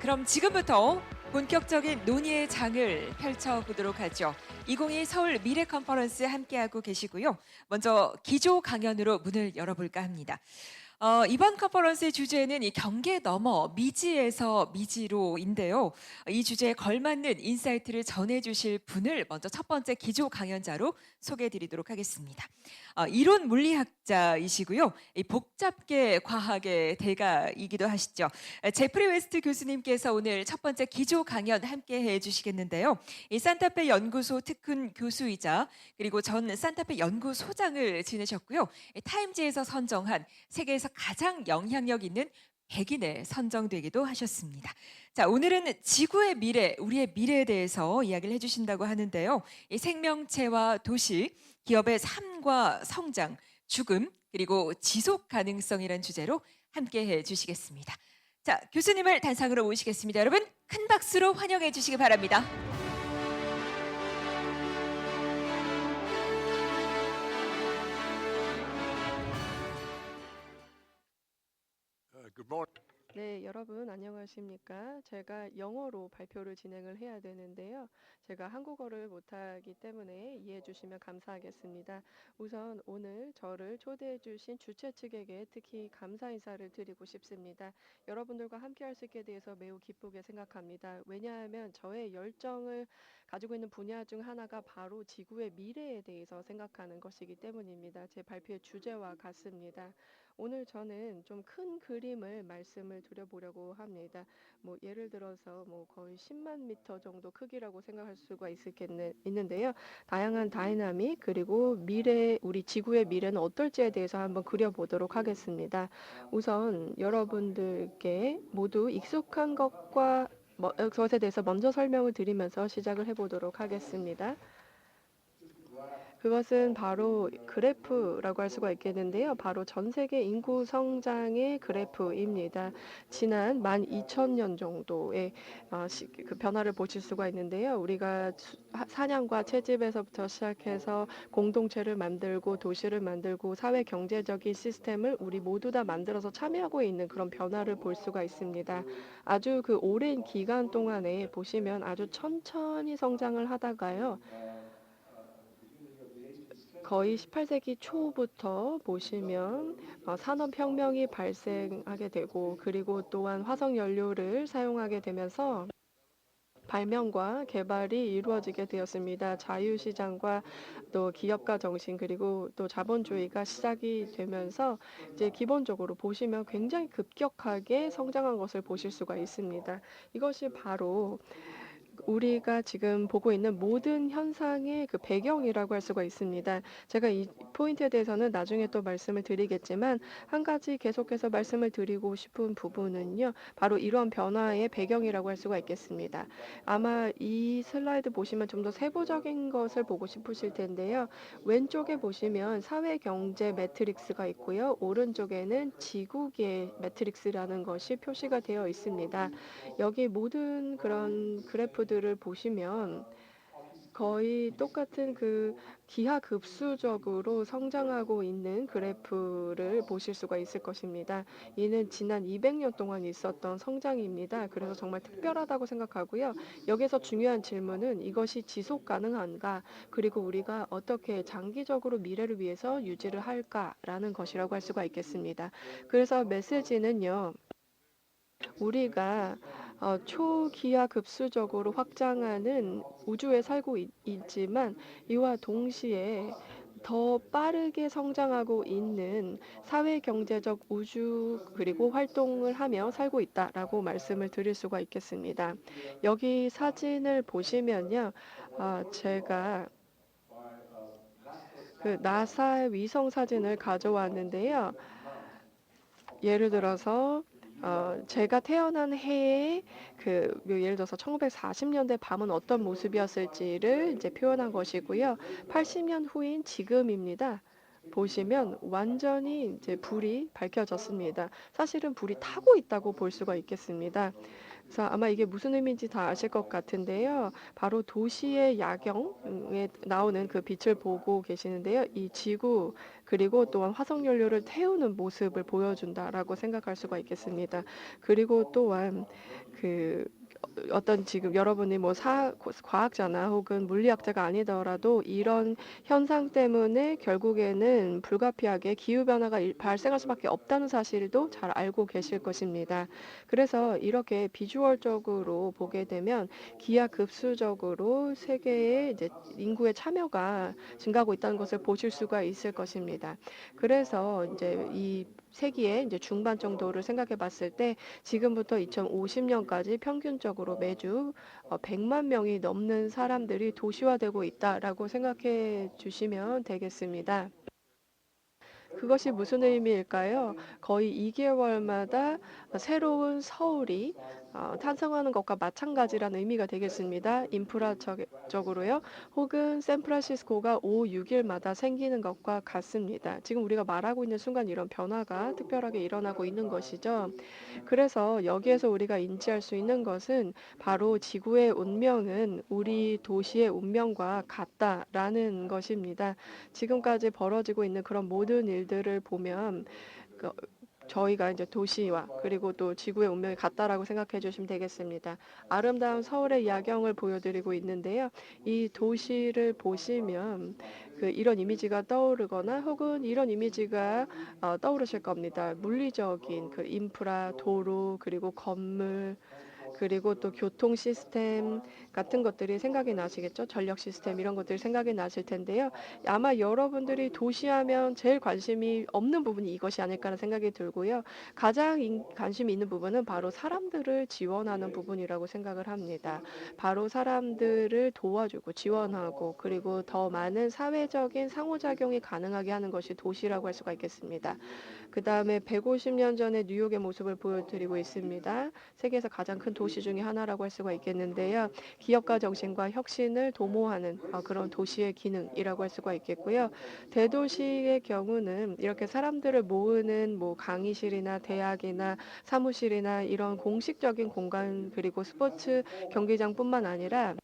그럼 지금부터 본격적인 논의의 장을 펼쳐보도록 하죠. 2022 서울 미래 컨퍼런스 함께하고 계시고요. 먼저 기조 강연으로 문을 열어볼까 합니다. 이번 컨퍼런스의 주제는 이 경계 너머 미지에서 미지로인데요. 이 주제에 걸맞는 인사이트를 전해주실 분을 먼저 첫 번째 기조 강연자로 소개해드리도록 하겠습니다. 이론 물리학자이시고요. 이 복잡계 과학의 대가이기도 하시죠. 제프리 웨스트 교수님께서 오늘 첫 번째 기조 강연 함께 해주시겠는데요. 이 산타페 연구소 특훈 교수이자 그리고 전 산타페 연구소장을 지내셨고요. 타임지에서 선정한 세계에서 가장 영향력 있는 100인에 선정되기도 하셨습니다. 자, 오늘은 지구의 미래, 우리의 미래에 대해서 이야기를 해주신다고 하는데요. 이 생명체와 도시, 기업의 삶과 성장, 죽음, 그리고 지속 가능성이라는 주제로 함께 해주시겠습니다. 자, 교수님을 단상으로 모시겠습니다. 여러분, 큰 박수로 환영해 주시기 바랍니다. Good morning. 네, 여러분 안녕하십니까? 제가 영어로 발표를 진행을 해야 되는데요. 제가 한국어를 못하기 때문에 이해해 주시면 감사하겠습니다. 우선 오늘 저를 초대해 주신 주최 측에게 특히 감사 인사를 드리고 싶습니다. 여러분들과 함께 할 수 있게 돼서 매우 기쁘게 생각합니다. 왜냐하면 저의 열정을 가지고 있는 분야 중 하나가 바로 지구의 미래에 대해서 생각하는 것이기 때문입니다. 제 발표의 주제와 같습니다. 오늘 저는 좀 큰 그림을 말씀을 드려보려고 합니다. 뭐 예를 들어서 뭐 거의 10만 미터 정도 크기라고 생각할 수가 있는데요. 다양한 다이나믹 그리고 미래 우리 지구의 미래는 어떨지에 대해서 한번 그려보도록 하겠습니다. 우선 여러분들께 모두 익숙한 것에 대해서 먼저 설명을 드리면서 시작을 해보도록 하겠습니다. 그것은 바로 그래프라고 할 수가 있겠는데요. 바로 전 세계 인구 성장의 그래프입니다. 지난 12,000년 정도의 그 변화를 보실 수가 있는데요. 우리가 사냥과 채집에서부터 시작해서 공동체를 만들고 도시를 만들고 사회 경제적인 시스템을 우리 모두 다 만들어서 참여하고 있는 그런 변화를 볼 수가 있습니다. 아주 그 오랜 기간 동안에 보시면 아주 천천히 성장을 하다가요. 거의 18세기 초부터 보시면 산업혁명이 발생하게 되고 그리고 또한 화석연료를 사용하게 되면서 발명과 개발이 이루어지게 되었습니다. 자유시장과 또 기업가 정신 그리고 또 자본주의가 시작이 되면서 이제 기본적으로 보시면 굉장히 급격하게 성장한 것을 보실 수가 있습니다. 이것이 바로 우리가 지금 보고 있는 모든 현상의 그 배경이라고 할 수가 있습니다. 제가 이 포인트에 대해서는 나중에 또 말씀을 드리겠지만 한 가지 계속해서 말씀을 드리고 싶은 부분은요. 바로 이러한 변화의 배경이라고 할 수가 있겠습니다. 아마 이 슬라이드 보시면 좀 더 세부적인 것을 보고 싶으실 텐데요. 왼쪽에 보시면 사회 경제 매트릭스가 있고요. 오른쪽에는 지구계 매트릭스라는 것이 표시가 되어 있습니다. 여기 모든 그런 그래프들을 보시면 거의 똑같은 그 기하급수적으로 성장하고 있는 그래프를 보실 수가 있을 것입니다. 이는 지난 200년 동안 있었던 성장입니다. 그래서 정말 특별하다고 생각하고요. 여기서 중요한 질문은 이것이 지속 가능한가, 그리고 우리가 어떻게 장기적으로 미래를 위해서 유지를 할까라는 것이라고 할 수가 있겠습니다. 그래서 메시지는요. 우리가 초기하급수적으로 확장하는 우주에 살고 있지만 이와 동시에 더 빠르게 성장하고 있는 사회경제적 우주 그리고 활동을 하며 살고 있다라고 말씀을 드릴 수가 있겠습니다. 여기 사진을 보시면요. 제가 그 나사의 위성 사진을 가져왔는데요. 예를 들어서 제가 태어난 해에 예를 들어서 1940년대 밤은 어떤 모습이었을지를 이제 표현한 것이고요. 80년 후인 지금입니다. 보시면 완전히 이제 불이 밝혀졌습니다. 사실은 불이 타고 있다고 볼 수가 있겠습니다. 그래서 아마 이게 무슨 의미인지 다 아실 것 같은데요. 바로 도시의 야경에 나오는 그 빛을 보고 계시는데요. 이 지구 그리고 또한 화석 연료를 태우는 모습을 보여준다라고 생각할 수가 있겠습니다. 그리고 또한 그 어떤 지금 여러분이 뭐 과학자나 혹은 물리학자가 아니더라도 이런 현상 때문에 결국에는 불가피하게 기후 변화가 발생할 수밖에 없다는 사실도 잘 알고 계실 것입니다. 그래서 이렇게 비주얼적으로 보게 되면 기하급수적으로 세계의 이제 인구의 참여가 증가하고 있다는 것을 보실 수가 있을 것입니다. 그래서 이제 이 세기의 이제 중반 정도를 생각해 봤을 때 지금부터 2050년까지 평균적으로 매주 100만 명이 넘는 사람들이 도시화되고 있다라고 생각해 주시면 되겠습니다. 그것이 무슨 의미일까요? 거의 2개월마다 새로운 서울이 탄생하는 것과 마찬가지라는 의미가 되겠습니다. 인프라적으로요. 혹은 샌프란시스코가 5, 6일마다 생기는 것과 같습니다. 지금 우리가 말하고 있는 순간 이런 변화가 특별하게 일어나고 있는 것이죠. 그래서 여기에서 우리가 인지할 수 있는 것은 바로 지구의 운명은 우리 도시의 운명과 같다라는 것입니다. 지금까지 벌어지고 있는 그런 모든 일들을 보면 그 저희가 이제 도시와 그리고 또 지구의 운명이 같다라고 생각해 주시면 되겠습니다. 아름다운 서울의 야경을 보여드리고 있는데요. 이 도시를 보시면 이런 이미지가 떠오르거나 혹은 이런 이미지가 떠오르실 겁니다. 물리적인 그 인프라, 도로, 그리고 건물, 그리고 또 교통 시스템 같은 것들이 생각이 나시겠죠? 전력 시스템 이런 것들이 생각이 나실 텐데요. 아마 여러분들이 도시하면 제일 관심이 없는 부분이 이것이 아닐까라는 생각이 들고요. 가장 관심이 있는 부분은 바로 사람들을 지원하는 부분이라고 생각을 합니다. 바로 사람들을 도와주고 지원하고 그리고 더 많은 사회적인 상호작용이 가능하게 하는 것이 도시라고 할 수가 있겠습니다. 그다음에 150년 전의 뉴욕의 모습을 보여드리고 있습니다. 세계에서 가장 큰 도시 중에 하나라고 할 수가 있겠는데요. 기업가 정신과 혁신을 도모하는 그런 도시의 기능이라고 할 수가 있겠고요. 대도시의 경우는 이렇게 사람들을 모으는 뭐 강의실이나 대학이나 사무실이나 이런 공식적인 공간 그리고 스포츠 경기장뿐만 아니라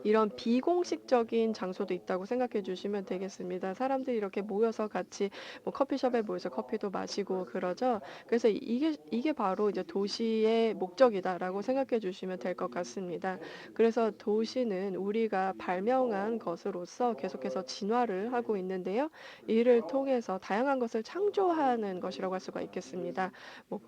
이런 비공식적인 장소도 있다고 생각해 주시면 되겠습니다. 사람들이 이렇게 모여서 같이 뭐 커피숍에 모여서 커피도 마시고 그러죠. 그래서 이게 바로 이제 도시의 목적이다라고 생각해 주시면 될 것 같습니다. 그래서 도시는 우리가 발명한 것으로서 계속해서 진화를 하고 있는데요. 이를 통해서 다양한 것을 창조하는 것이라고 할 수가 있겠습니다. 뭐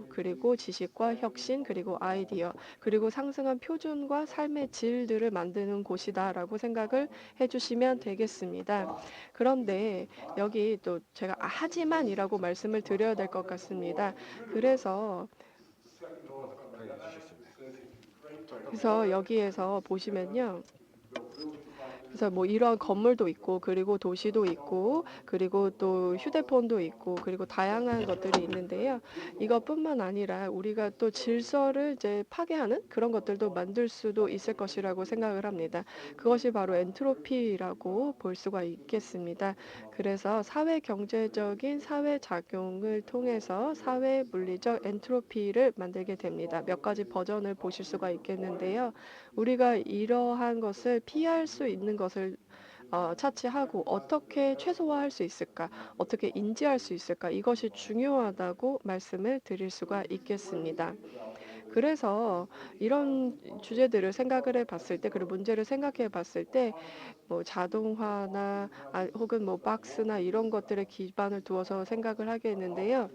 그리고 지식과 혁신, 그리고 아이디어, 그리고 상승한 표준과 삶의 질들을 만드는 곳이다라고 생각을 해주시면 되겠습니다. 그런데 여기 또 제가 하지만이라고 말씀을 드려야 될 것 같습니다. 그래서 여기에서 보시면요. 그래서 뭐 이런 건물도 있고 그리고 도시도 있고 그리고 또 휴대폰도 있고 그리고 다양한 것들이 있는데요. 이것뿐만 아니라 우리가 또 질서를 이제 파괴하는 그런 것들도 만들 수도 있을 것이라고 생각을 합니다. 그것이 바로 엔트로피라고 볼 수가 있겠습니다. 그래서 사회 경제적인 사회 작용을 통해서 사회 물리적 엔트로피를 만들게 됩니다. 몇 가지 버전을 보실 수가 있겠는데요. 우리가 이러한 것을 피할 수 있는 것을 차치하고 어떻게 최소화할 수 있을까? 어떻게 인지할 수 있을까? 이것이 중요하다고 말씀을 드릴 수가 있겠습니다. 그래서 이런 주제들을 생각을 해 봤을 때 그리고 문제를 생각해 봤을 때 뭐 자동화나 혹은 뭐 박스나 이런 것들에 기반을 두어서 생각을 하겠는데요.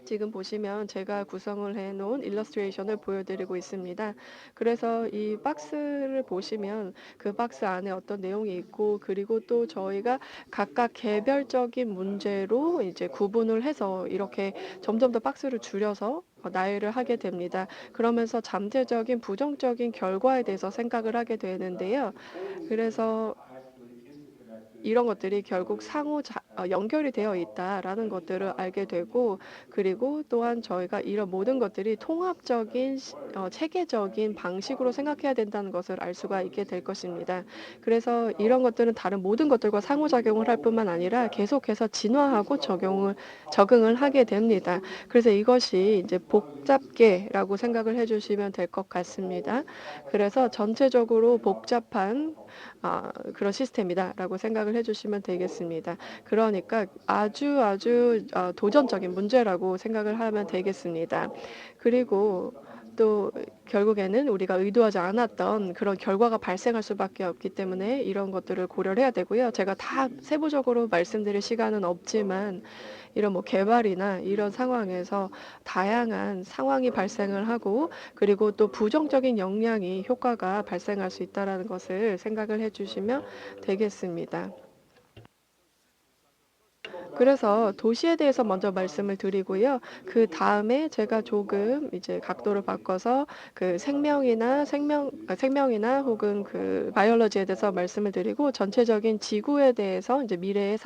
지금 보시면 제가 구성을 해 놓은 일러스트레이션을 보여드리고 있습니다. 그래서 이 박스를 보시면 그 박스 안에 어떤 내용이 있고 그리고 또 저희가 각각 개별적인 문제로 이제 구분을 해서 이렇게 점점 더 박스를 줄여서 나열을 하게 됩니다. 그러면서 잠재적인 부정적인 결과에 대해서 생각을 하게 되는데요. 그래서 이런 것들이 결국 연결이 되어 있다라는 것들을 알게 되고, 그리고 또한 저희가 이런 모든 것들이 통합적인 체계적인 방식으로 생각해야 된다는 것을 알 수가 있게 될 것입니다. 그래서 이런 것들은 다른 모든 것들과 상호작용을 할 뿐만 아니라 계속해서 진화하고 적응을 하게 됩니다. 그래서 이것이 이제 복잡계라고 생각을 해주시면 될 것 같습니다. 그래서 전체적으로 복잡한 그런 시스템이다라고 생각을 해주시면 되겠습니다. 그러니까 아주 도전적인 문제라고 생각을 하면 되겠습니다. 그리고 또 결국에는 우리가 의도하지 않았던 그런 결과가 발생할 수밖에 없기 때문에 이런 것들을 고려를 해야 되고요. 제가 다 세부적으로 말씀드릴 시간은 없지만, 이런 뭐 개발이나 이런 상황에서 다양한 상황이 발생을 하고, 그리고 또 부정적인 영향이 효과가 발생할 수 있다라는 것을 생각을 해주시면 되겠습니다. 그래서 도시에 대해서 먼저 말씀을 드리고요. 그 다음에 제가 조금 이제 각도를 바꿔서 그 생명이나 혹은 그 바이올로지에 대해서 말씀을 드리고, 전체적인 지구에 대해서 이제 미래의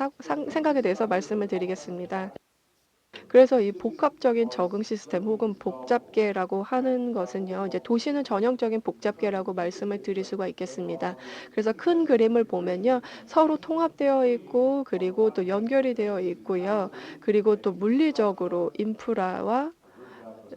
생각에 대해서 말씀을 드리겠습니다. 그래서 이 복합적인 적응 시스템 혹은 복잡계라고 하는 것은요, 이제 도시는 전형적인 복잡계라고 말씀을 드릴 수가 있겠습니다. 그래서 큰 그림을 보면요, 서로 통합되어 있고, 그리고 또 연결이 되어 있고요. 그리고 또 물리적으로 인프라와,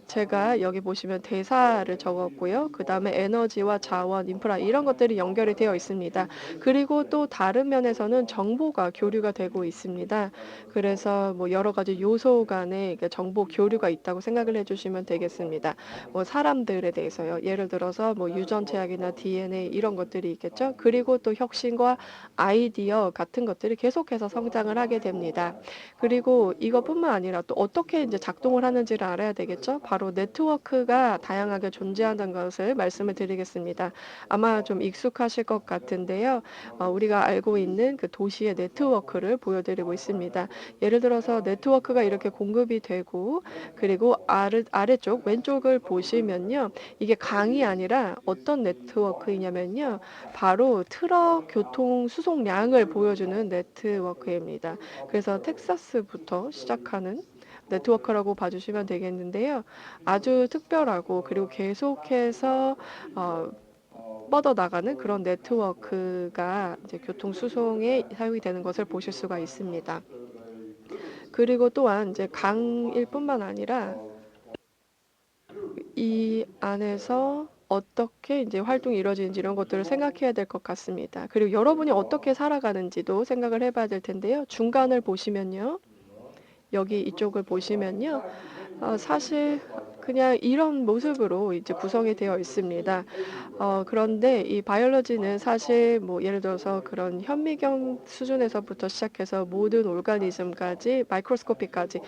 제가 여기 보시면 대사를 적었고요. 그 다음에 에너지와 자원, 인프라 이런 것들이 연결이 되어 있습니다. 그리고 또 다른 면에서는 정보가 교류가 되고 있습니다. 그래서 뭐 여러 가지 요소 간에 정보 교류가 있다고 생각을 해주시면 되겠습니다. 뭐 사람들에 대해서요. 예를 들어서 뭐 유전체학이나 DNA 이런 것들이 있겠죠. 그리고 또 혁신과 아이디어 같은 것들이 계속해서 성장을 하게 됩니다. 그리고 이것뿐만 아니라 또 어떻게 이제 작동을 하는지를 알아야 되겠죠. 바로 네트워크가 다양하게 존재하는 것을 말씀을 드리겠습니다. 아마 좀 익숙하실 것 같은데요. 우리가 알고 있는 그 도시의 네트워크를 보여드리고 있습니다. 예를 들어서 네트워크가 이렇게 공급이 되고, 그리고 아래쪽 왼쪽을 보시면요. 이게 강이 아니라 어떤 네트워크이냐면요. 바로 트럭 교통 수송량을 보여주는 네트워크입니다. 그래서 텍사스부터 시작하는 네트워크라고 봐주시면 되겠는데요. 아주 특별하고, 그리고 계속해서 뻗어나가는 그런 네트워크가 이제 교통 수송에 사용이 되는 것을 보실 수가 있습니다. 그리고 또한 이제 강일 뿐만 아니라 이 안에서 어떻게 이제 활동이 이루어지는지 이런 것들을 생각해야 될 것 같습니다. 그리고 여러분이 어떻게 살아가는지도 생각을 해봐야 될 텐데요. 중간을 보시면요. 여기 이쪽을 보시면요. 사실 그냥 이런 모습으로 이제 구성이 되어 있습니다. 그런데 이 바이올로지는 사실 뭐 예를 들어서 그런 현미경 수준에서부터 시작해서 모든 오르가니즘까지 마이크로스코피까지,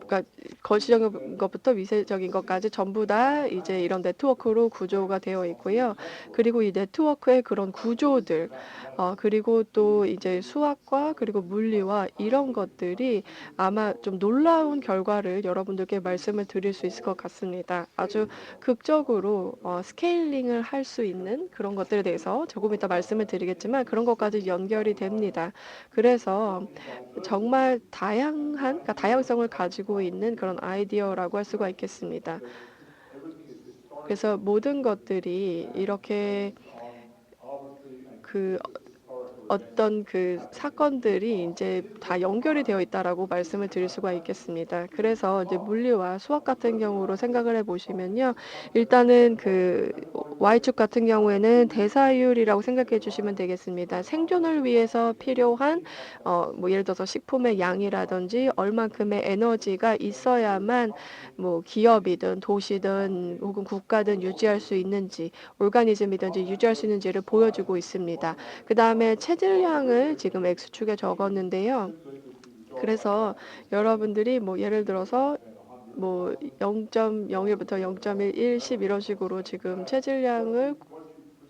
그러니까 거시적인 것부터 위세적인 것까지 전부 다 이제 이런 네트워크로 구조가 되어 있고요. 그리고 이 네트워크의 그런 구조들, 그리고 또 이제 수학과 그리고 물리와 이런 것들이 아마 좀 놀라운 결과를 여러분들께 말씀을 드릴 수 있을 것 같습니다. 아주 극적으로 스케일링을 할 수 있는 그런 것들에 대해서 조금 이따 말씀을 드리겠지만, 그런 것까지 연결이 됩니다. 그래서 정말 그러니까 다양성을 가지고 있는 그런 아이디어라고 할 수가 있겠습니다. 그래서 모든 것들이 이렇게 그 어떤 그 사건들이 이제 다 연결이 되어 있다라고 말씀을 드릴 수가 있겠습니다. 그래서 이제 물리와 수학 같은 경우로 생각을 해보시면요. 일단은 그 Y축 같은 경우에는 대사율이라고 생각해 주시면 되겠습니다. 생존을 위해서 필요한 뭐 예를 들어서 식품의 양이라든지 얼만큼의 에너지가 있어야만 뭐 기업이든 도시든 혹은 국가든 유지할 수 있는지, 오르가니즘이든지 유지할 수 있는지를 보여주고 있습니다. 그 다음에 체질량을 지금 X축에 적었는데요. 그래서 여러분들이 뭐 예를 들어서 뭐 0.01부터 0.1, 10 이런 식으로 지금 체질량을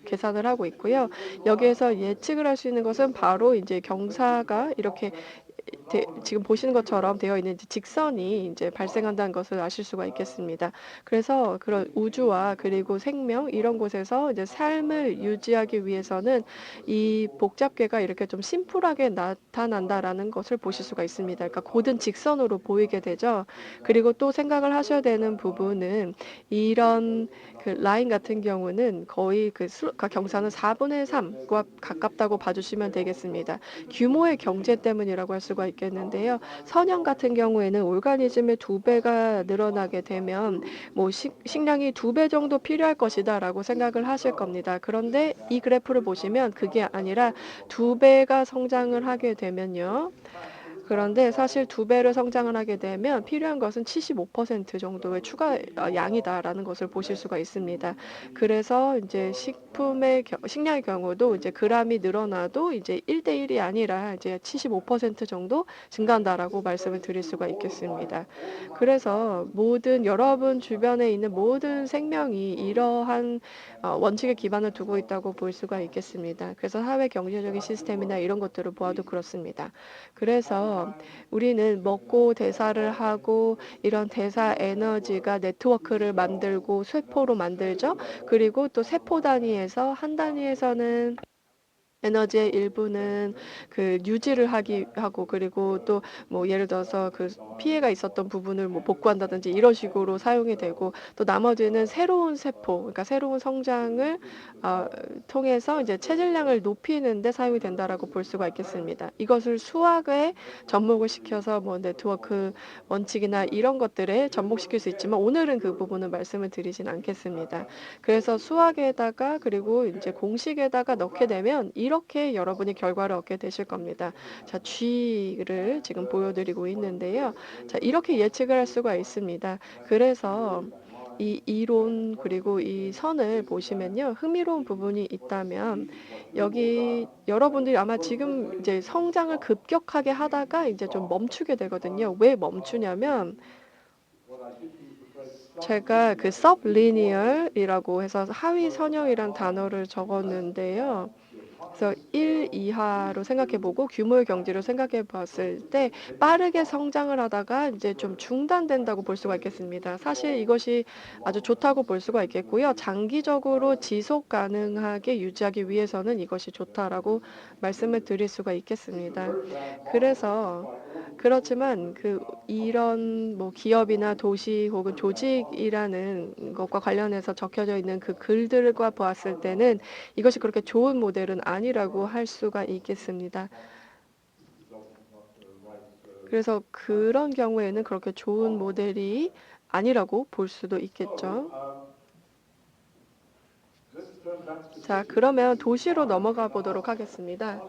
계산을 하고 있고요. 여기에서 예측을 할 수 있는 것은 바로 이제 경사가 이렇게 지금 보시는 것처럼 되어 있는 이제 직선이 이제 발생한다는 것을 아실 수가 있겠습니다. 그래서 그런 우주와 그리고 생명 이런 곳에서 이제 삶을 유지하기 위해서는 이 복잡계가 이렇게 좀 심플하게 나타난다라는 것을 보실 수가 있습니다. 그러니까 고든 직선으로 보이게 되죠. 그리고 또 생각을 하셔야 되는 부분은 이런 그 라인 같은 경우는 거의 그러니까 경사는 4분의 3과 가깝다고 봐주시면 되겠습니다. 규모의 경제 때문이라고 할 수가 있겠는데요. 선형 같은 경우에는 오르가니즘의 2배가 늘어나게 되면 뭐 식량이 2배 정도 필요할 것이다라고 생각을 하실 겁니다. 그런데 이 그래프를 보시면 그게 아니라 2배가 성장을 하게 되면요. 그런데 사실 2배를 성장을 하게 되면 필요한 것은 75% 정도의 추가 양이다라는 것을 보실 수가 있습니다. 그래서 이제 식량의 경우도 이제 그람이 늘어나도 이제 1대1이 아니라 이제 75% 정도 증가한다라고 말씀을 드릴 수가 있겠습니다. 그래서 여러분 주변에 있는 모든 생명이 이러한 원칙에 기반을 두고 있다고 볼 수가 있겠습니다. 그래서 사회 경제적인 시스템이나 이런 것들을 보아도 그렇습니다. 그래서 우리는 먹고 대사를 하고 이런 대사 에너지가 네트워크를 만들고 세포로 만들죠. 그리고 또 세포 단위에서 한 단위에서는 에너지의 일부는 유지를 하고 그리고 또 뭐 예를 들어서 피해가 있었던 부분을 뭐 복구한다든지 이런 식으로 사용이 되고 또 나머지는 새로운 세포, 그러니까 새로운 성장을 통해서 이제 체질량을 높이는 데 사용이 된다라고 볼 수가 있겠습니다. 이것을 수학에 접목을 시켜서 뭐 네트워크 원칙이나 이런 것들에 접목시킬 수 있지만 오늘은 그 부분은 말씀을 드리진 않겠습니다. 그래서 수학에다가 그리고 이제 공식에다가 넣게 되면 이렇게 여러분이 결과를 얻게 되실 겁니다. 자, G를 지금 보여드리고 있는데요. 자, 이렇게 예측을 할 수가 있습니다. 그래서 이 이론 그리고 이 선을 보시면요. 흥미로운 부분이 있다면 여기 여러분들이 아마 지금 이제 성장을 급격하게 하다가 이제 좀 멈추게 되거든요. 왜 멈추냐면 제가 sublinear이라고 해서 하위 선형이란 단어를 적었는데요. 그래서 1 이하로 생각해보고 규모의 경제로 생각해봤을 때 빠르게 성장을 하다가 이제 좀 중단된다고 볼 수가 있겠습니다. 사실 이것이 아주 좋다고 볼 수가 있겠고요. 장기적으로 지속 가능하게 유지하기 위해서는 이것이 좋다라고 말씀을 드릴 수가 있겠습니다. 그래서 그렇지만 이런 뭐 기업이나 도시 혹은 조직이라는 것과 관련해서 적혀져 있는 그 글들과 보았을 때는 이것이 그렇게 좋은 모델은 아니라고 할 수가 있겠습니다. 그래서 그런 경우에는 그렇게 좋은 모델이 아니라고 볼 수도 있겠죠. 자, 그러면 도시로 넘어가 보도록 하겠습니다.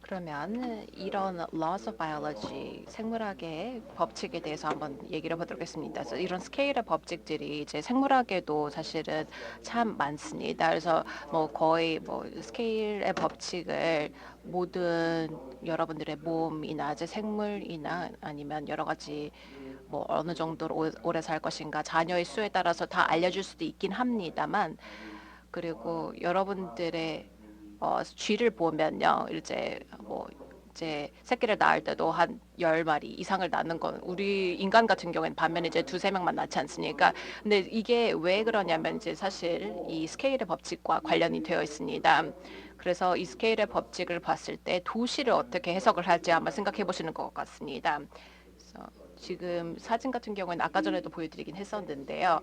그러면 이런 laws of biology, 생물학의 법칙에 대해서 한번 얘기를 해보도록 하겠습니다. 그래서 이런 스케일의 법칙들이 이제 생물학에도 사실은 참 많습니다. 그래서 뭐 거의 뭐 스케일의 법칙을 모든 여러분들의 몸이나 이제 생물이나 아니면 여러 가지 뭐 어느 정도로 오래 살 것인가 자녀의 수에 따라서 다 알려줄 수도 있긴 합니다만 그리고 여러분들의 쥐를 보면요. 이제 새끼를 낳을 때도 한 10마리 이상을 낳는 건 우리 인간 같은 경우에는 반면에 이제 2~3명만 낳지 않습니까? 근데 이게 왜 그러냐면 이제 사실 이 스케일의 법칙과 관련이 되어 있습니다. 그래서 이 스케일의 법칙을 봤을 때 도시를 어떻게 해석을 할지 한번 생각해 보시는 것 같습니다. 그래서 지금 사진 같은 경우에는 아까 전에도 보여드리긴 했었는데요.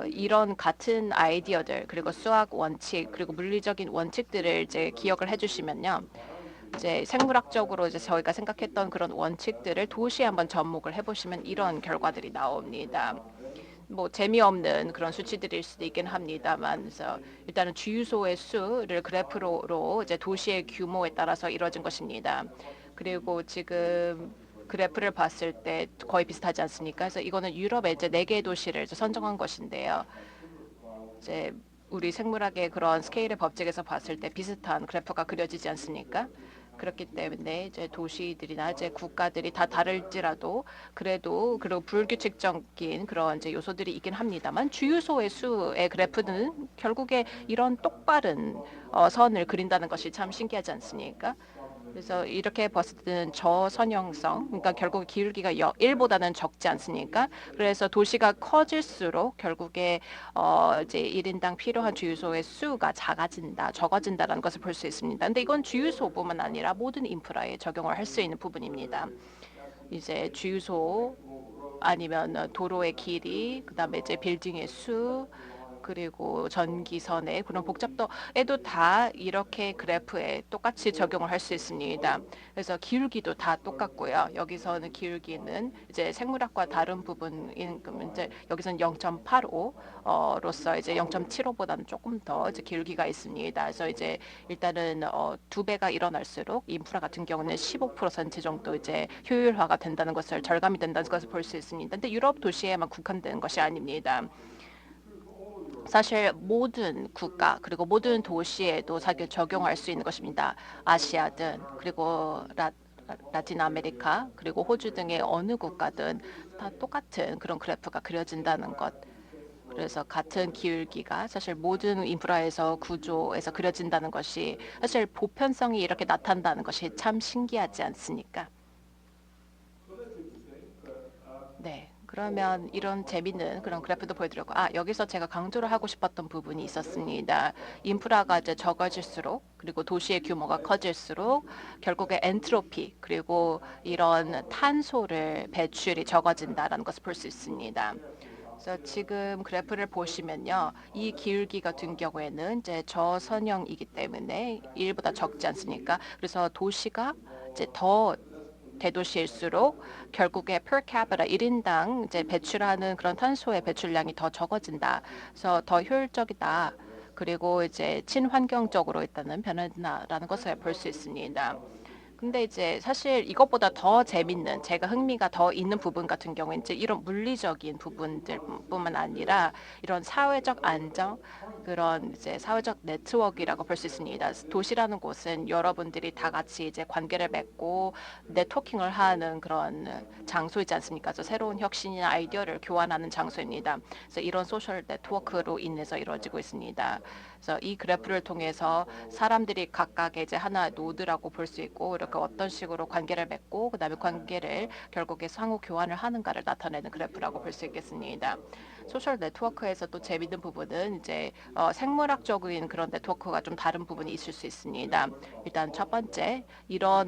이런 같은 아이디어들 그리고 수학 원칙 그리고 물리적인 원칙들을 이제 기억을 해주시면요. 이제 생물학적으로 이제 저희가 생각했던 그런 원칙들을 도시에 한번 접목을 해보시면 이런 결과들이 나옵니다. 뭐 재미없는 그런 수치들일 수도 있긴 합니다만, 그래서 일단은 주유소의 수를 그래프로 이제 도시의 규모에 따라서 이루어진 것입니다. 그리고 지금 그래프를 봤을 때 거의 비슷하지 않습니까? 그래서 이거는 유럽의 이제 4개의 도시를 이제 선정한 것인데요. 이제 우리 생물학의 그런 스케일의 법칙에서 봤을 때 비슷한 그래프가 그려지지 않습니까? 그렇기 때문에 이제 도시들이나 이제 국가들이 다 다를지라도 그리고 불규칙적인 그런 이제 요소들이 있긴 합니다만 주유소의 수의 그래프는 결국에 이런 똑바른 선을 그린다는 것이 참 신기하지 않습니까? 그래서 이렇게 봤을 때는 저선형성, 그러니까 결국 기울기가 1보다는 적지 않습니까? 그래서 도시가 커질수록 결국에 이제 1인당 필요한 주유소의 수가 작아진다, 적어진다라는 것을 볼 수 있습니다. 근데 이건 주유소뿐만 아니라 모든 인프라에 적용을 할 수 있는 부분입니다. 이제 주유소 아니면 도로의 길이, 그다음에 이제 빌딩의 수, 그리고 전기선의 그런 복잡도에도 다 이렇게 그래프에 똑같이 적용을 할 수 있습니다. 그래서 기울기도 다 똑같고요. 여기서는 기울기는 이제 생물학과 다른 부분인 이제 여기서는 0.85로서 이제 0.75보다는 조금 더 이제 기울기가 있습니다. 그래서 이제 일단은 2배가 일어날수록 인프라 같은 경우는 15% 정도 이제 효율화가 된다는 것을 절감이 된다는 것을 볼 수 있습니다. 근데 유럽 도시에만 국한되는 것이 아닙니다. 사실 모든 국가 그리고 모든 도시에도 사실 적용할 수 있는 것입니다. 아시아든 그리고 라틴 아메리카 그리고 호주 등의 어느 국가든 다 똑같은 그런 그래프가 그려진다는 것. 그래서 같은 기울기가 사실 모든 인프라에서 구조에서 그려진다는 것이 사실 보편성이 이렇게 나타난다는 것이 참 신기하지 않습니까? 네. 그러면 이런 재밌는 그런 그래프도 보여드렸고, 여기서 제가 강조를 하고 싶었던 부분이 있었습니다. 인프라가 이제 적어질수록, 그리고 도시의 규모가 커질수록, 결국에 엔트로피, 그리고 이런 탄소를 배출이 적어진다라는 것을 볼 수 있습니다. 그래서 지금 그래프를 보시면요, 이 기울기 같은 경우에는 이제 저선형이기 때문에 1보다 적지 않습니까? 그래서 도시가 이제 더 대도시일수록 결국에 per capita 1인당 이제 배출하는 그런 탄소의 배출량이 더 적어진다. 그래서 더 효율적이다. 그리고 이제 친환경적으로 일단은 변한다라는 것을 볼 수 있습니다. 근데 이제 사실 이것보다 더 재밌는 제가 흥미가 더 있는 부분 같은 경우에 이제 이런 물리적인 부분들뿐만 아니라 이런 사회적 안정 그런 이제 사회적 네트워크라고 볼 수 있습니다. 도시라는 곳은 여러분들이 다 같이 이제 관계를 맺고 네트워킹을 하는 그런 장소이지 않습니까? 그래서 새로운 혁신이나 아이디어를 교환하는 장소입니다. 그래서 이런 소셜 네트워크로 인해서 이루어지고 있습니다. 그래서 이 그래프를 통해서 사람들이 각각의 이제 하나의 노드라고 볼 수 있고 이렇게 어떤 식으로 관계를 맺고 그다음에 관계를 결국에 상호 교환을 하는가를 나타내는 그래프라고 볼 수 있겠습니다. 소셜 네트워크에서 또 재밌는 부분은 이제 생물학적인 그런 네트워크가 좀 다른 부분이 있을 수 있습니다. 일단 첫 번째 이런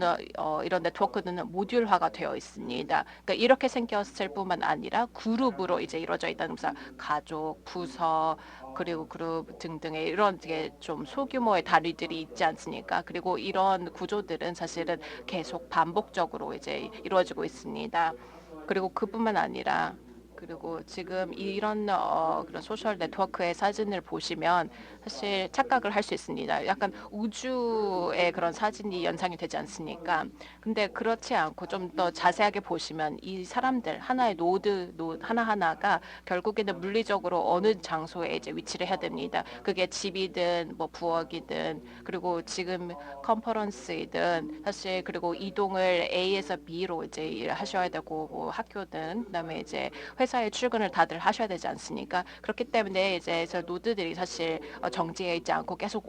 네트워크는 모듈화가 되어 있습니다. 그러니까 이렇게 생겼을 뿐만 아니라 그룹으로 이제 이루어져 있다는 것은 가족, 부서 그리고 그룹 등등의 이런 되게 좀 소규모의 다리들이 있지 않습니까? 그리고 이런 구조들은 사실은 계속 반복적으로 이제 이루어지고 있습니다. 그리고 그뿐만 아니라 그리고 지금 이런 그런 소셜 네트워크의 사진을 보시면 사실 착각을 할 수 있습니다. 약간 우주의 그런 사진이 연상이 되지 않습니까? 근데 그렇지 않고 좀 더 자세하게 보시면 이 사람들 하나의 노드 하나하나가 결국에는 물리적으로 어느 장소에 이제 위치를 해야 됩니다. 그게 집이든 뭐 부엌이든 그리고 지금 컨퍼런스이든 사실 그리고 이동을 A에서 B로 이제 하셔야 되고 뭐 학교든 그다음에 이제 회사에 출근을 다들 하셔야 되지 않습니까? 그렇기 때문에 이제 노드들이 사실 정지해 있지 않고 계속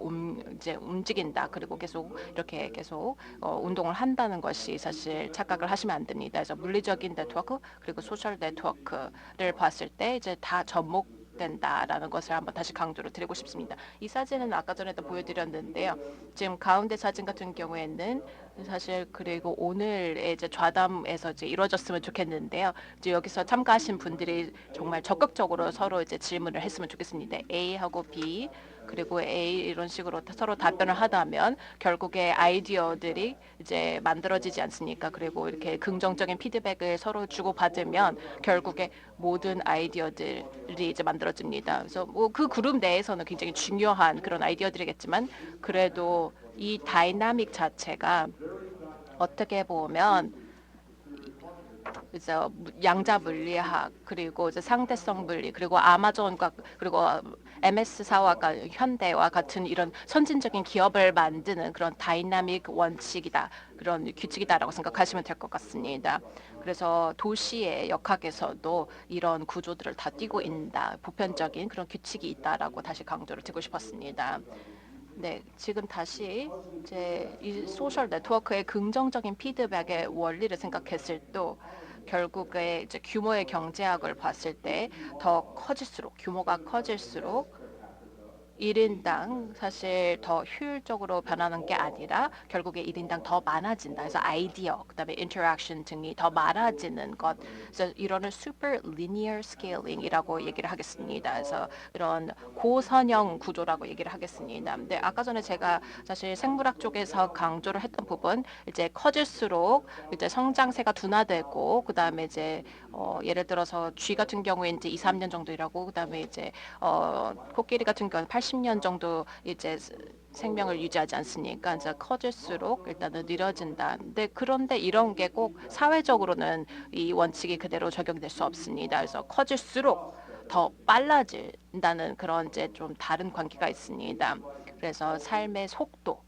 이제 움직인다. 그리고 계속 이렇게 계속 운동을 한다는 것이 사실 착각을 하시면 안 됩니다. 그래서 물리적인 네트워크 그리고 소셜 네트워크를 봤을 때 이제 다 접목된다라는 것을 한번 다시 강조를 드리고 싶습니다. 이 사진은 아까 전에도 보여드렸는데요. 지금 가운데 사진 같은 경우에는 사실 그리고 오늘의 이제 좌담에서 이제 이루어졌으면 좋겠는데요. 이제 여기서 참가하신 분들이 정말 적극적으로 서로 이제 질문을 했으면 좋겠습니다. A하고 B 그리고 A 이런 식으로 서로 답변을 하다면 결국에 아이디어들이 이제 만들어지지 않습니까? 그리고 이렇게 긍정적인 피드백을 서로 주고받으면 결국에 모든 아이디어들이 이제 만들어집니다. 그래서 뭐 그 그룹 내에서는 굉장히 중요한 그런 아이디어들이겠지만 그래도 이 다이나믹 자체가 어떻게 보면 이제 양자 물리학 그리고 이제 상대성 물리 그리고 아마존과 그리고 MS사와 현대와 같은 이런 선진적인 기업을 만드는 그런 다이나믹 원칙이다 그런 규칙이다라고 생각하시면 될 것 같습니다. 그래서 도시의 역학에서도 이런 구조들을 다 띄고 있다 보편적인 그런 규칙이 있다라고 다시 강조를 드리고 싶었습니다. 네, 지금 다시 이제 이 소셜 네트워크의 긍정적인 피드백의 원리를 생각했을 때 결국에 이제 규모의 경제학을 봤을 때 더 커질수록 규모가 커질수록 1인당 사실 더 효율적으로 변하는 게 아니라 결국에 1인당 더 많아진다. 그래서 아이디어, 그다음에 인터랙션 등이 더 많아지는 것. 그래서 이런 super linear scaling이라고 얘기를 하겠습니다. 그래서 이런 고선형 구조라고 얘기를 하겠습니다. 근데 아까 전에 제가 사실 생물학 쪽에서 강조를 했던 부분, 이제 커질수록 이제 성장세가 둔화되고 그다음에 이제 예를 들어서 쥐 같은 경우에 이제 2, 3년 정도 일하고 그다음에 이제 코끼리 같은 경우는 80년 정도 이제 생명을 유지하지 않습니까? 이제 커질수록 일단은 느려진다. 그런데 이런 게 꼭 사회적으로는 이 원칙이 그대로 적용될 수 없습니다. 그래서 커질수록 더 빨라진다는 그런 이제 좀 다른 관계가 있습니다. 그래서 삶의 속도,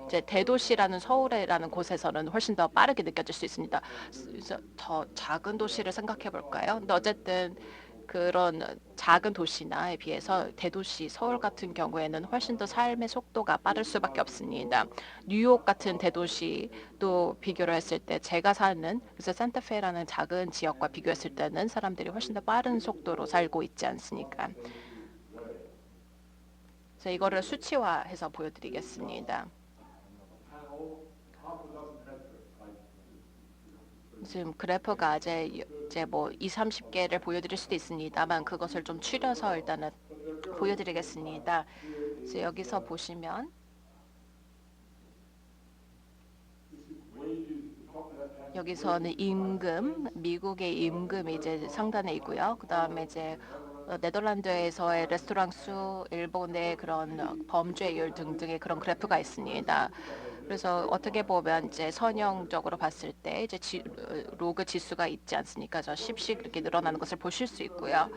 이제 대도시라는 서울이라는 곳에서는 훨씬 더 빠르게 느껴질 수 있습니다. 그래서 더 작은 도시를 생각해 볼까요? 근데 어쨌든 그런 작은 도시나에 비해서 대도시 서울 같은 경우에는 훨씬 더 삶의 속도가 빠를 수밖에 없습니다. 뉴욕 같은 대도시도 비교를 했을 때 제가 사는 그래서 산타페라는 작은 지역과 비교했을 때는 사람들이 훨씬 더 빠른 속도로 살고 있지 않습니까? 그래서 이거를 수치화해서 보여드리겠습니다. 지금 그래프가 이제 뭐 2, 30개를 보여드릴 수도 있습니다만 그것을 좀 추려서 일단은 보여드리겠습니다. 그래서 여기서 보시면 여기서는 임금, 미국의 임금이 이제 상단에 있고요. 그다음에 이제 네덜란드에서의 레스토랑 수, 일본의 그런 범죄율 등등의 그런 그래프가 있습니다. 그래서 어떻게 보면 이제 선형적으로 봤을 때 이제 로그 지수가 있지 않습니까? 저 10씩 이렇게 늘어나는 것을 보실 수 있고요.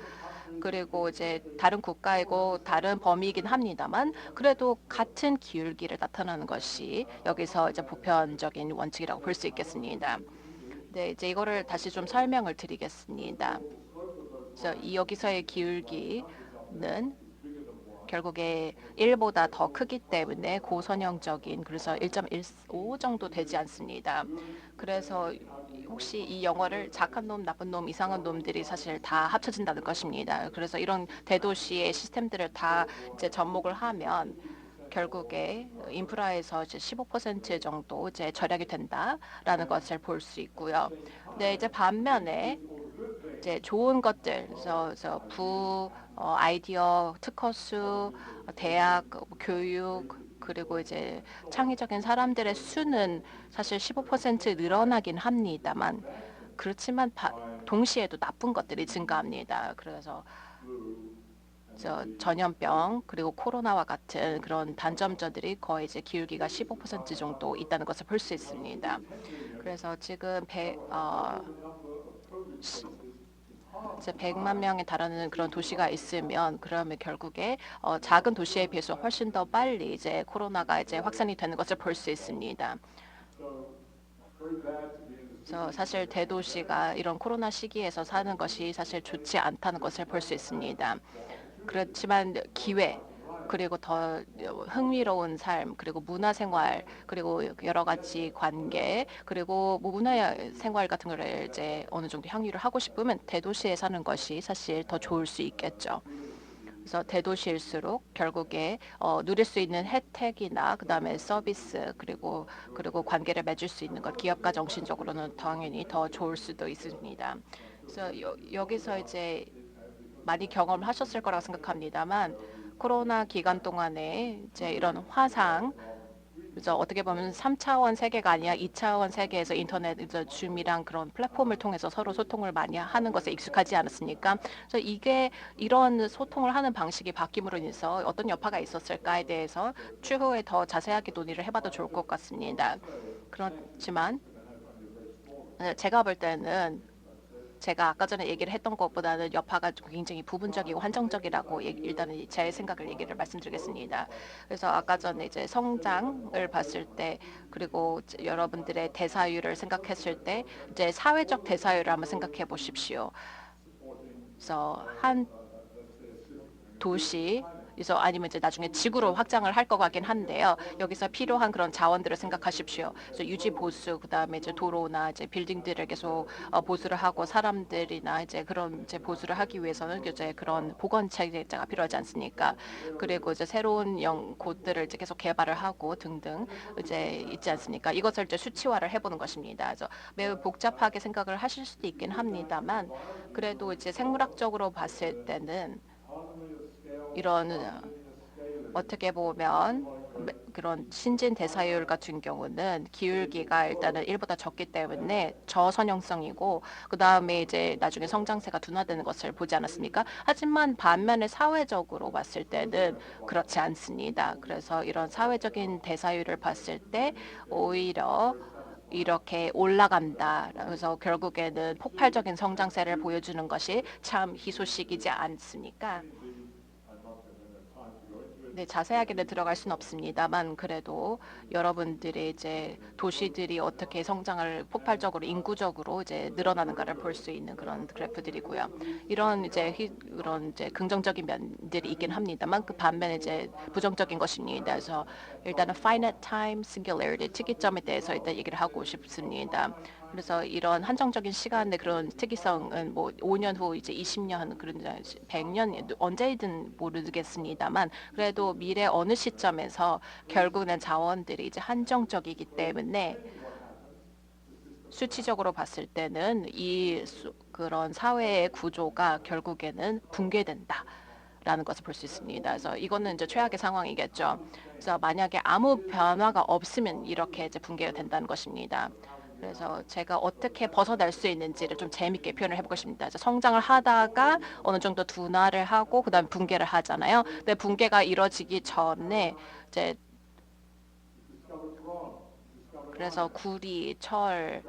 그리고 이제 다른 국가이고 다른 범위이긴 합니다만 그래도 같은 기울기를 나타나는 것이 여기서 이제 보편적인 원칙이라고 볼 수 있겠습니다. 네, 이제 이거를 다시 좀 설명을 드리겠습니다. 그래서 여기서의 기울기는 결국에 1보다 더 크기 때문에 고선형적인 그래서 1.15 정도 되지 않습니다. 그래서 혹시 이 영어를 착한 놈, 나쁜 놈, 이상한 놈들이 사실 다 합쳐진다는 것입니다. 그래서 이런 대도시의 시스템들을 다 이제 접목을 하면 결국에 인프라에서 이제 15% 정도 이제 절약이 된다라는 것을 볼 수 있고요. 네, 이제 반면에 이제 좋은 것들, 그래서 아이디어, 특허수, 대학, 교육, 그리고 이제 창의적인 사람들의 수는 사실 15% 늘어나긴 합니다만 그렇지만 동시에도 나쁜 것들이 증가합니다. 그래서 전염병 그리고 코로나와 같은 그런 단점자들이 거의 이제 기울기가 15% 정도 있다는 것을 볼 수 있습니다. 그래서 지금 이제 100만 명에 달하는 그런 도시가 있으면 그러면 결국에 작은 도시에 비해서 훨씬 더 빨리 이제 코로나가 이제 확산이 되는 것을 볼 수 있습니다. 그래서 사실 대도시가 이런 코로나 시기에서 사는 것이 사실 좋지 않다는 것을 볼 수 있습니다. 그렇지만 기회 그리고 더 흥미로운 삶 그리고 문화생활 그리고 여러 가지 관계 그리고 뭐 문화생활 같은 거를 이제 어느 정도 향유를 하고 싶으면 대도시에 사는 것이 사실 더 좋을 수 있겠죠. 그래서 대도시일수록 결국에 누릴 수 있는 혜택이나 그다음에 서비스 그리고 관계를 맺을 수 있는 것 기업가 정신적으로는 당연히 더 좋을 수도 있습니다. 그래서 여기서 이제 많이 경험하셨을 거라고 생각합니다만 코로나 기간 동안에 이제 이런 화상 그래서 어떻게 보면 3차원 세계가 아니라 2차원 세계에서 인터넷 이제 줌이랑 그런 플랫폼을 통해서 서로 소통을 많이 하는 것에 익숙하지 않았습니까? 그래서 이게 이런 소통을 하는 방식이 바뀜으로 인해서 어떤 여파가 있었을까에 대해서 추후에 더 자세하게 논의를 해봐도 좋을 것 같습니다. 그렇지만 제가 볼 때는 제가 아까 전에 얘기를 했던 것보다는 여파가 좀 굉장히 부분적이고 한정적이라고 일단은 제 생각을 얘기를 말씀드리겠습니다. 그래서 아까 전에 이제 성장을 봤을 때 그리고 여러분들의 대사율을 생각했을 때 이제 사회적 대사율을 한번 생각해 보십시오. 그래서 한 도시 그래서 아니면 이제 나중에 지구로 확장을 할 것 같긴 한데요. 여기서 필요한 그런 자원들을 생각하십시오. 그래서 유지 보수, 그다음에 이제 도로나 이제 빌딩들을 계속 보수를 하고 사람들이나 이제 그런 이제 보수를 하기 위해서는 이제 그런 보건 체계가 필요하지 않습니까? 그리고 이제 새로운 곳들을 이제 계속 개발을 하고 등등 이제 있지 않습니까? 이것을 이제 수치화를 해보는 것입니다. 그래서 매우 복잡하게 생각을 하실 수도 있긴 합니다만 그래도 이제 생물학적으로 봤을 때는 이런 어떻게 보면 그런 신진 대사율 같은 경우는 기울기가 일단은 1보다 적기 때문에 저선형성이고 그 다음에 이제 나중에 성장세가 둔화되는 것을 보지 않았습니까? 하지만 반면에 사회적으로 봤을 때는 그렇지 않습니다. 그래서 이런 사회적인 대사율을 봤을 때 오히려 이렇게 올라간다. 그래서 결국에는 폭발적인 성장세를 보여주는 것이 참 희소식이지 않습니까? 네, 자세하게는 들어갈 수는 없습니다만 그래도 여러분들이 이제 도시들이 어떻게 성장을 폭발적으로 인구적으로 이제 늘어나는가를 볼 수 있는 그런 그래프들이고요. 이런 이제 그런 이제 긍정적인 면들이 있긴 합니다만 그 반면에 이제 부정적인 것입니다. 그래서 일단은 finite time singularity 특이점에 대해서 일단 얘기를 하고 싶습니다. 그래서 이런 한정적인 시간의 그런 특이성은 뭐 5년 후 이제 20년 그런 100년 언제든 모르겠습니다만 그래도 미래 어느 시점에서 결국은 자원들이 이제 한정적이기 때문에 수치적으로 봤을 때는 그런 사회의 구조가 결국에는 붕괴된다. 라는 것을 볼 수 있습니다. 그래서 이거는 이제 최악의 상황이겠죠. 그래서 만약에 아무 변화가 없으면 이렇게 이제 붕괴가 된다는 것입니다. 그래서 제가 어떻게 벗어날 수 있는지를 좀 재밌게 표현을 해보고 싶습니다. 그래서 성장을 하다가 어느 정도 둔화를 하고 그다음 붕괴를 하잖아요. 근데 붕괴가 이루어지기 전에 이제 그래서 구리, 철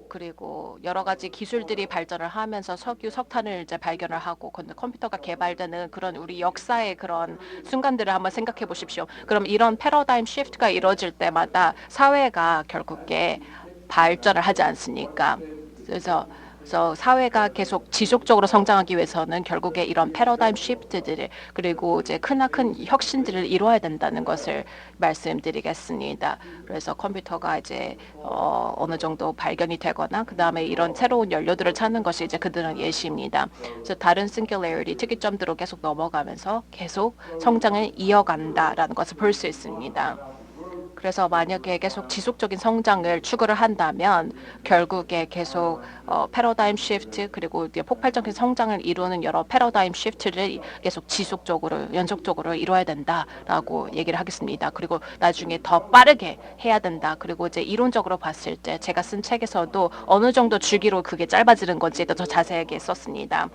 그리고 여러 가지 기술들이 발전을 하면서 석유, 석탄을 이제 발견을 하고 컴퓨터가 개발되는 그런 우리 역사의 그런 순간들을 한번 생각해 보십시오. 그럼 이런 패러다임 시프트가 이루어질 때마다 사회가 결국에 발전을 하지 않습니까? 그래서 사회가 계속 지속적으로 성장하기 위해서는 결국에 이런 패러다임 시프트들을 그리고 이제 크나큰 혁신들을 이루어야 된다는 것을 말씀드리겠습니다. 그래서 컴퓨터가 이제 어느 정도 발견이 되거나 그 다음에 이런 새로운 연료들을 찾는 것이 이제 그들은 예시입니다. 그래서 다른 singularity 특이점들로 계속 넘어가면서 계속 성장을 이어간다라는 것을 볼 수 있습니다. 그래서 만약에 계속 지속적인 성장을 추구를 한다면 결국에 계속 패러다임 시프트 그리고 이제 폭발적인 성장을 이루는 여러 패러다임 시프트를 계속 지속적으로 연속적으로 이루어야 된다라고 얘기를 하겠습니다. 그리고 나중에 더 빠르게 해야 된다. 그리고 이제 이론적으로 봤을 때 제가 쓴 책에서도 어느 정도 주기로 그게 짧아지는 건지에 더 자세하게 썼습니다.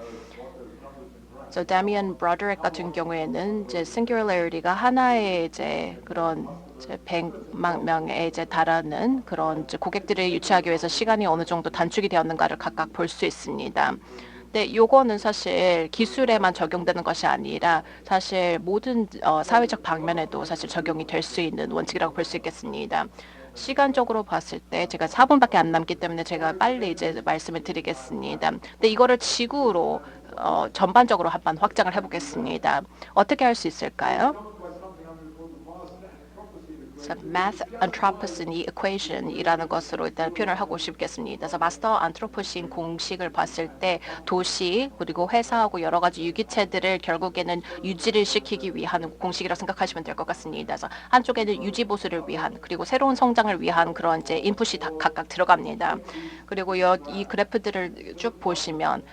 그래서 다미안 브로더렉 같은 경우에는 이제 singularity가 하나의 이제 그런 이제 100만 명에 이제 달하는 그런 이제 고객들을 유치하기 위해서 시간이 어느 정도 단축이 되었는가를 각각 볼 수 있습니다. 근데 요거는 사실 기술에만 적용되는 것이 아니라 사실 모든 사회적 방면에도 사실 적용이 될 수 있는 원칙이라고 볼 수 있겠습니다. 시간적으로 봤을 때 제가 4분밖에 안 남기 때문에 제가 빨리 이제 말씀을 드리겠습니다. 근데 이거를 지구로 전반적으로 한번 확장을 해보겠습니다. 어떻게 할 수 있을까요? math anthropocene equation이라는 것으로 일단 표현을 하고 싶겠습니다. 그래서 마스터 안트로포신 공식을 봤을 때 도시 그리고 회사하고 여러 가지 유기체들을 결국에는 유지를 시키기 위한 공식이라고 생각하시면 될 것 같습니다. 그래서 한쪽에는 유지 보수를 위한 그리고 새로운 성장을 위한 그런 이제 인풋이 다 각각 들어갑니다. 그리고 이 그래프들을 쭉 보시면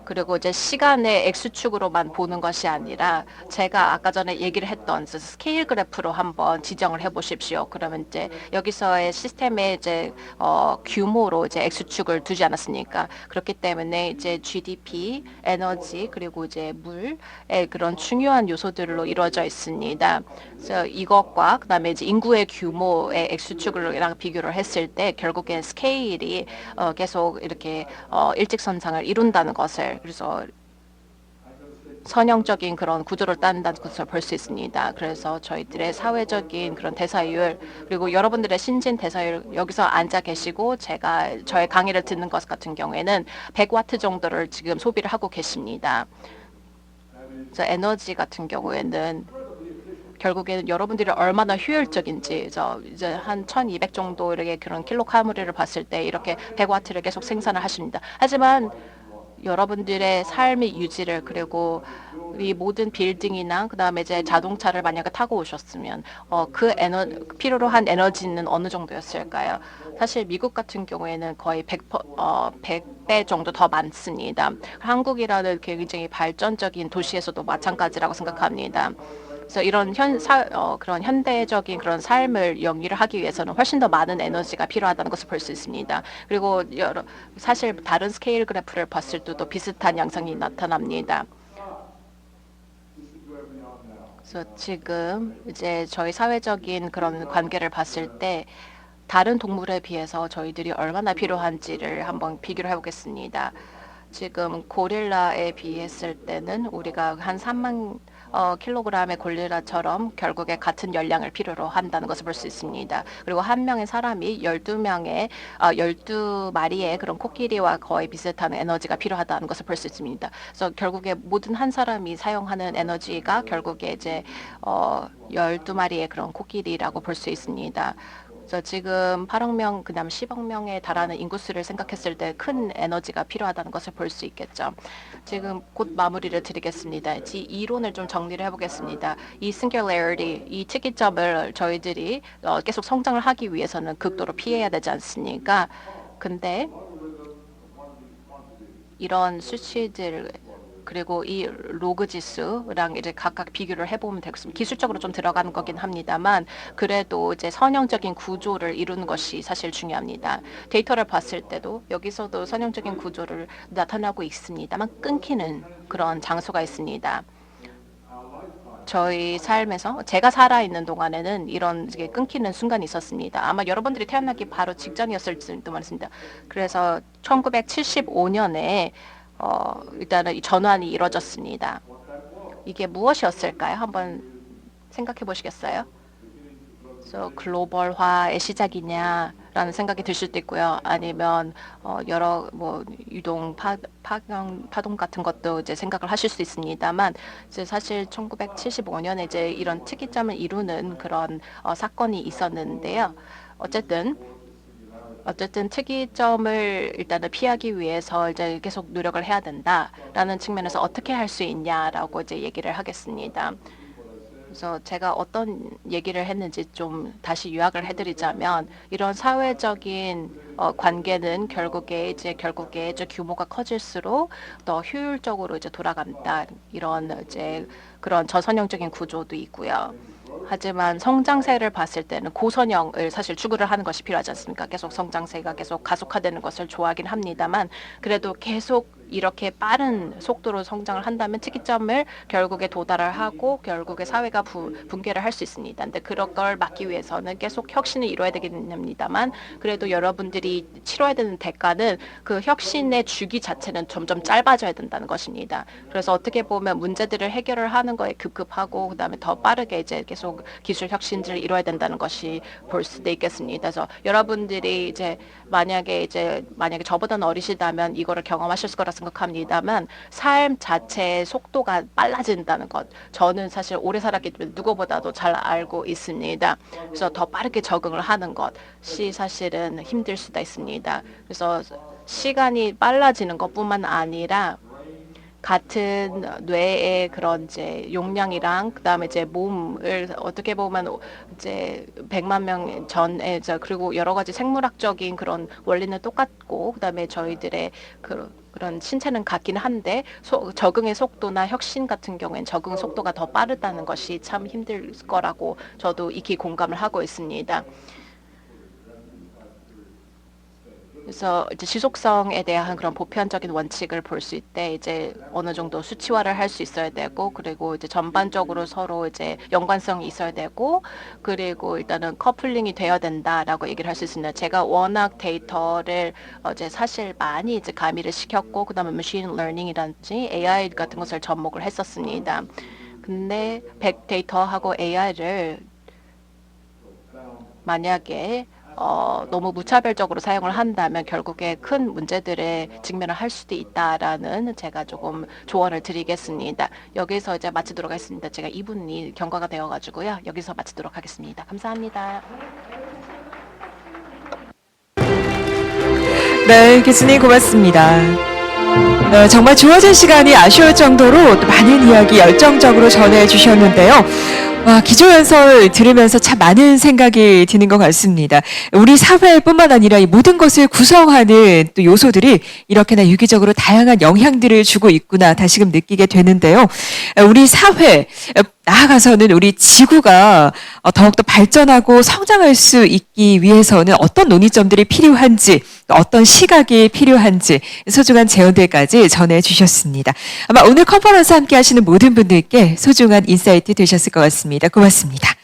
그리고 이제 시간의 X축으로만 보는 것이 아니라 제가 아까 전에 얘기를 했던 스케일 그래프로 한번 지정을 해 보십시오. 그러면 이제 여기서의 시스템의 이제 규모로 이제 X축을 두지 않았습니까? 그렇기 때문에 이제 GDP, 에너지 그리고 이제 물의 그런 중요한 요소들로 이루어져 있습니다. 그래서 이것과 그다음에 이제 인구의 규모의 X축이랑 비교를 했을 때 결국엔 스케일이 계속 이렇게 일직선상을 이룬다는 것을 그래서 선형적인 그런 구조를 따른다는 것을 볼 수 있습니다. 그래서 저희들의 사회적인 그런 대사율 그리고 여러분들의 신진 대사율 여기서 앉아 계시고 제가 저의 강의를 듣는 것 같은 경우에는 100와트 정도를 지금 소비를 하고 계십니다. 그래서 에너지 같은 경우에는 결국에는 여러분들이 얼마나 효율적인지 이제 한 1200 정도 이렇게 그런 킬로칼로리를 봤을 때 이렇게 100와트를 계속 생산을 하십니다. 하지만 여러분들의 삶의 유지를 그리고 이 모든 빌딩이나 그다음에 이제 자동차를 만약에 타고 오셨으면 필요로 한 에너지는 어느 정도였을까요? 사실 미국 같은 경우에는 거의 100배 정도 더 많습니다. 한국이라는 굉장히 발전적인 도시에서도 마찬가지라고 생각합니다. 그래서 이런 그런 현대적인 그런 삶을 영위를 하기 위해서는 훨씬 더 많은 에너지가 필요하다는 것을 볼 수 있습니다. 그리고 사실 다른 스케일 그래프를 봤을 때도 비슷한 양상이 나타납니다. 그래서 지금 이제 저희 사회적인 그런 관계를 봤을 때 다른 동물에 비해서 저희들이 얼마나 필요한지를 한번 비교를 해보겠습니다. 지금 고릴라에 비했을 때는 우리가 한 3만 킬로그램의 고릴라처럼 결국에 같은 열량을 필요로 한다는 것을 볼 수 있습니다. 그리고 한 명의 사람이 12마리의 그런 코끼리와 거의 비슷한 에너지가 필요하다는 것을 볼 수 있습니다. 그래서 결국에 모든 한 사람이 사용하는 에너지가 결국에 이제 12마리의 그런 코끼리라고 볼 수 있습니다. 그래서 지금 8억 명, 그다음 10억 명에 달하는 인구수를 생각했을 때 큰 에너지가 필요하다는 것을 볼 수 있겠죠. 지금 곧 마무리를 드리겠습니다. 이 이론을 좀 정리를 해보겠습니다. 이 singularity, 이 특이점을 저희들이 계속 성장을 하기 위해서는 극도로 피해야 되지 않습니까? 근데 이런 수치들 그리고 이 로그 지수랑 이제 각각 비교를 해보면 되겠습니다. 기술적으로 좀 들어가는 거긴 합니다만 그래도 이제 선형적인 구조를 이루는 것이 사실 중요합니다. 데이터를 봤을 때도 여기서도 선형적인 구조를 나타나고 있습니다만 끊기는 그런 장소가 있습니다. 저희 삶에서 제가 살아있는 동안에는 이런 게 끊기는 순간이 있었습니다. 아마 여러분들이 태어나기 바로 직전이었을지도 모르겠습니다. 그래서 1975년에 일단은 이 전환이 이루어졌습니다. 이게 무엇이었을까요? 한번 생각해 보시겠어요? 그래서 글로벌화의 시작이냐라는 생각이 들 수도 있고요. 아니면 여러 뭐 유동 파동 같은 것도 이제 생각을 하실 수 있습니다만 이제 사실 1975년에 이제 이런 특이점을 이루는 그런 사건이 있었는데요. 어쨌든 특이점을 일단은 피하기 위해서 이제 계속 노력을 해야 된다라는 측면에서 어떻게 할 수 있냐라고 이제 얘기를 하겠습니다. 그래서 제가 어떤 얘기를 했는지 좀 다시 요약을 해드리자면 이런 사회적인 관계는 결국에 이제 규모가 커질수록 더 효율적으로 이제 돌아간다 이런 이제 그런 저선형적인 구조도 있고요. 하지만 성장세를 봤을 때는 고선형을 사실 추구를 하는 것이 필요하지 않습니까? 계속 성장세가 계속 가속화되는 것을 좋아하긴 합니다만 그래도 계속 이렇게 빠른 속도로 성장을 한다면 특이점을 결국에 도달을 하고 결국에 사회가 붕괴를 할 수 있습니다. 근데 그런 걸 막기 위해서는 계속 혁신을 이루어야 되겠습니다만 그래도 여러분들이 치러야 되는 대가는 그 혁신의 주기 자체는 점점 짧아져야 된다는 것입니다. 그래서 어떻게 보면 문제들을 해결을 하는 거에 급급하고 그다음에 더 빠르게 이제 계속 기술 혁신들을 이루어야 된다는 것이 볼 수도 있겠습니다. 그래서 여러분들이 이제 만약에 저보다는 어리시다면 이거를 경험하실 거라 생각합니다만 삶 자체의 속도가 빨라진다는 것 저는 사실 오래 살았기 때문에 누구보다도 잘 알고 있습니다. 그래서 더 빠르게 적응을 하는 것이 사실은 힘들 수도 있습니다. 그래서 시간이 빨라지는 것뿐만 아니라 같은 뇌의 그런 이제 용량이랑 그다음에 이제 몸을 어떻게 보면 이제 100만 명 전에 그리고 여러 가지 생물학적인 그런 원리는 똑같고 그다음에 저희들의 그런 신체는 같긴 한데 적응의 속도나 혁신 같은 경우엔 적응 속도가 더 빠르다는 것이 참 힘들 거라고 저도 익히 공감을 하고 있습니다. 그래서 이제 지속성에 대한 그런 보편적인 원칙을 볼 수 있대 이제 어느 정도 수치화를 할 수 있어야 되고 그리고 이제 전반적으로 서로 이제 연관성이 있어야 되고 그리고 일단은 커플링이 되어야 된다라고 얘기를 할 수 있습니다. 제가 워낙 데이터를 이제 사실 많이 이제 가미를 시켰고 그다음에 머신 러닝이라든지 AI 같은 것을 접목을 했었습니다. 근데 빅데이터하고 AI를 만약에 너무 무차별적으로 사용을 한다면 결국에 큰 문제들에 직면을 할 수도 있다라는 제가 조금 조언을 드리겠습니다. 여기서 이제 마치도록 하겠습니다. 제가 2분이 경과가 되어가지고요. 여기서 마치도록 하겠습니다. 감사합니다. 네, 교수님 고맙습니다. 정말 주어진 시간이 아쉬울 정도로 또 많은 이야기 열정적으로 전해주셨는데요. 와, 기조연설 들으면서 참 많은 생각이 드는 것 같습니다. 우리 사회뿐만 아니라 이 모든 것을 구성하는 또 요소들이 이렇게나 유기적으로 다양한 영향들을 주고 있구나 다시금 느끼게 되는데요. 우리 사회, 나아가서는 우리 지구가 더욱더 발전하고 성장할 수 있기 위해서는 어떤 논의점들이 필요한지, 또 어떤 시각이 필요한지 소중한 제언들까지 전해주셨습니다. 아마 오늘 컨퍼런스 함께 하시는 모든 분들께 소중한 인사이트 되셨을 것 같습니다. 고맙습니다.